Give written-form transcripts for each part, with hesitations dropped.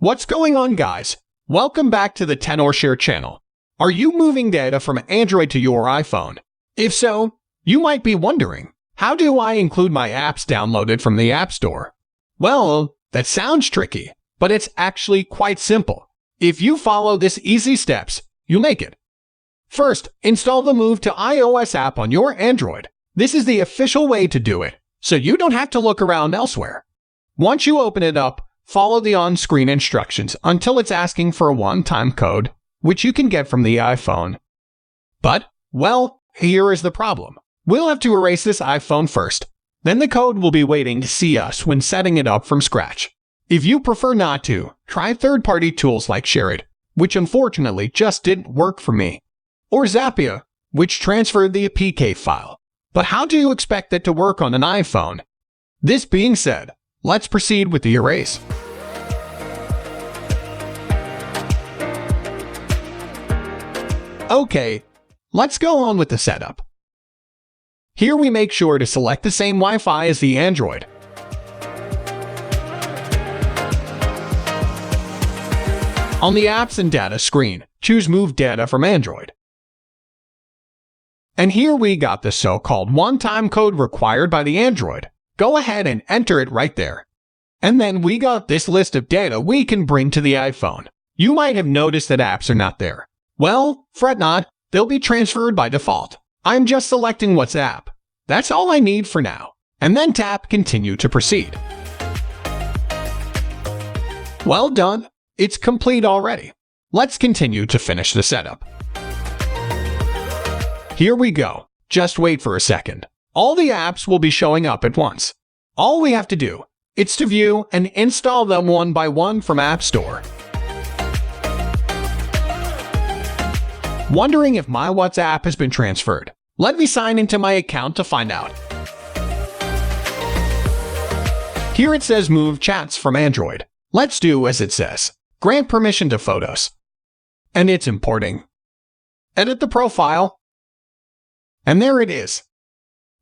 What's going on, guys? Welcome back to the Tenorshare channel. Are you moving data from Android to your iPhone? If so, you might be wondering, how do I include my apps downloaded from the App Store? Well, that sounds tricky, but it's actually quite simple. If you follow these easy steps, you'll make it. First, install the Move to iOS app on your Android. This is the official way to do it, so you don't have to look around elsewhere. Once you open it up, follow the on-screen instructions until it's asking for a one-time code, which you can get from the iPhone. But, well, here is the problem. We'll have to erase this iPhone first. Then the code will be waiting to see us when setting it up from scratch. If you prefer not to, try third-party tools like ShareIt, which unfortunately just didn't work for me, or Zapier, which transferred the APK file. But how do you expect it to work on an iPhone? This being said, let's proceed with the erase. Okay, let's go on with the setup. Here we make sure to select the same Wi-Fi as the Android. On the Apps and Data screen, choose Move Data from Android. And here we got the so-called one-time code required by the Android. Go ahead and enter it right there. And then we got this list of data we can bring to the iPhone. You might have noticed that apps are not there. Well, fret not, they'll be transferred by default. I'm just selecting WhatsApp. That's all I need for now. And then tap Continue to proceed. Well done. It's complete already. Let's continue to finish the setup. Here we go. Just wait for a second. All the apps will be showing up at once. All we have to do is to view and install them one by one from App Store. Wondering if my WhatsApp has been transferred? Let me sign into my account to find out. Here it says Move Chats from Android. Let's do as it says. Grant permission to photos. And it's importing. Edit the profile. And there it is.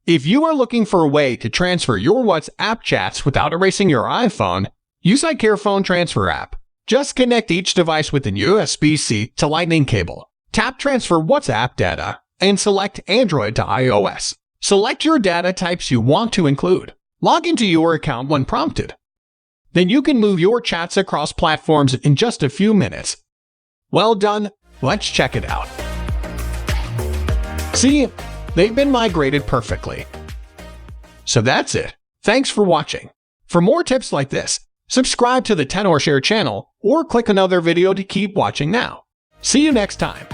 If you are looking for a way to transfer your WhatsApp chats without erasing your iPhone, use iCareFone Transfer app. Just connect each device with an USB-C to Lightning cable. Tap Transfer WhatsApp data and select Android to iOS. Select your data types you want to include. Log into your account when prompted. Then you can move your chats across platforms in just a few minutes. Well done. Let's check it out. See, they've been migrated perfectly. So that's it. Thanks for watching. For more tips like this, subscribe to the Tenorshare channel or click another video to keep watching now. See you next time.